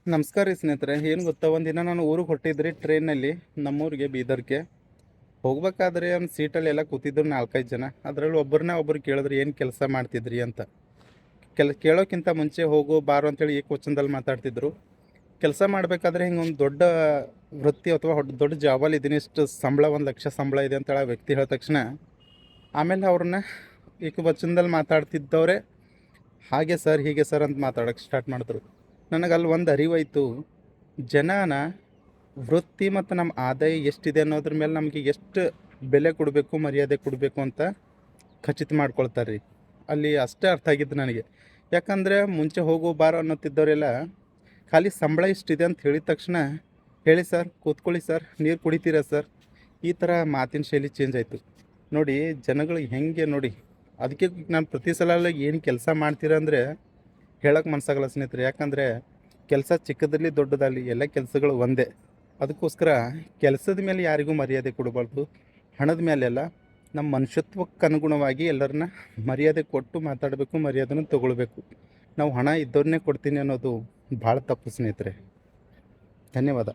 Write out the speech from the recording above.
ನಮಸ್ಕಾರ ರೀ ಸ್ನೇಹಿತರೆ. ಏನು ಗೊತ್ತಾ, ಒಂದಿನ ನಾನು ಊರಿಗೆ ಹೊಟ್ಟಿದ್ರಿ ಟ್ರೈನಲ್ಲಿ, ನಮ್ಮೂರಿಗೆ ಬೀದರ್ಗೆ ಹೋಗ್ಬೇಕಾದ್ರೆ ಒಂದು ಸೀಟಲ್ಲಿ ಎಲ್ಲ ಕೂತಿದ್ರು 4-5 ಜನ. ಅದರಲ್ಲಿ ಒಬ್ಬರು ಕೇಳಿದ್ರು ಏನು ಕೆಲಸ ಮಾಡ್ತಿದ್ರಿ ಅಂತ. ಕೇಳೋಕ್ಕಿಂತ ಮುಂಚೆ ಹೋಗು ಬಾರು ಅಂತೇಳಿ ಈ ಕ್ವಶನ್ದಲ್ಲಿ ಮಾತಾಡ್ತಿದ್ರು. ಕೆಲಸ ಮಾಡಬೇಕಾದ್ರೆ ಹಿಂಗೆ ಒಂದು ದೊಡ್ಡ ವೃತ್ತಿ ಅಥವಾ ದೊಡ್ಡ ಜಾಬಲ್ಲಿ ಇದ್ದೀನಿ, ಇಷ್ಟು ಸಂಬಳ 1 ಲಕ್ಷ ಸಂಬಳ ಇದೆ ಅಂತೇಳಿ ಆ ವ್ಯಕ್ತಿ ಹೇಳಿದ ತಕ್ಷಣ ಆಮೇಲೆ ಅವ್ರನ್ನ ಏಕವಚನದಲ್ಲಿ ಮಾತಾಡ್ತಿದ್ದವರೇ ಹಾಗೆ ಸರ್ ಹೀಗೆ ಸರ್ ಅಂತ ಮಾತಾಡೋಕ್ಕೆ ಸ್ಟಾರ್ಟ್ ಮಾಡಿದ್ರು. ನನಗೆ ಅಲ್ಲಿ ಒಂದು ಅರಿವಾಯಿತು, ಜನನ ವೃತ್ತಿ ಮತ್ತು ನಮ್ಮ ಆದಾಯ ಎಷ್ಟಿದೆ ಅನ್ನೋದ್ರ ಮೇಲೆ ನಮಗೆ ಎಷ್ಟು ಬೆಲೆ ಕೊಡಬೇಕು, ಮರ್ಯಾದೆ ಕೊಡಬೇಕು ಅಂತ ಖಚಿತ ಮಾಡ್ಕೊಳ್ತಾರೆ ರೀ. ಅಲ್ಲಿ ಅಷ್ಟೇ ಅರ್ಥ ಆಗಿದ್ದು ನನಗೆ. ಯಾಕಂದರೆ ಮುಂಚೆ ಹೋಗೋ ಬಾರೋ ಅನ್ನೋತಿದ್ದವರೆಲ್ಲ ಖಾಲಿ ಸಂಬಳ ಇಷ್ಟಿದೆ ಅಂತ ಹೇಳಿದ ತಕ್ಷಣ, ಹೇಳಿ ಸರ್, ಕೂತ್ಕೊಳ್ಳಿ ಸರ್, ನೀರು ಕುಡಿತೀರಾ ಸರ್, ಈ ಥರ ಮಾತಿನ ಶೈಲಿ ಚೇಂಜ್ ಆಯಿತು ನೋಡಿ. ಜನಗಳು ಹೆಂಗೆ ನೋಡಿ. ಅದಕ್ಕೆ ನಾನು ಪ್ರತಿ ಸಲ ಏನು ಕೆಲಸ ಮಾಡ್ತೀರಾ ಅಂದರೆ ಹೇಳೋಕ್ಕೆ ಮನಸ್ಸಾಗಲ್ಲ ಸ್ನೇಹಿತರೆ. ಯಾಕಂದರೆ ಕೆಲಸ ಚಿಕ್ಕದಲ್ಲಿ ದೊಡ್ಡದಲ್ಲಿ ಎಲ್ಲ ಕೆಲಸಗಳು ಒಂದೇ. ಅದಕ್ಕೋಸ್ಕರ ಕೆಲಸದ ಮೇಲೆ ಯಾರಿಗೂ ಮರ್ಯಾದೆ ಕೊಡಬಾರ್ದು, ಹಣದ ಮೇಲೆಲ್ಲ ನಮ್ಮ ಮನುಷ್ಯತ್ವಕ್ಕೆ ಅನುಗುಣವಾಗಿ ಎಲ್ಲರನ್ನ ಮರ್ಯಾದೆ ಕೊಟ್ಟು ಮಾತಾಡಬೇಕು, ಮರ್ಯಾದೆನೂ ತೊಗೊಳ್ಬೇಕು. ನಾವು ಹಣ ಇದ್ದವ್ರನ್ನೇ ಕೊಡ್ತೀನಿ ಅನ್ನೋದು ಭಾಳ ತಪ್ಪು ಸ್ನೇಹಿತರೆ. ಧನ್ಯವಾದ.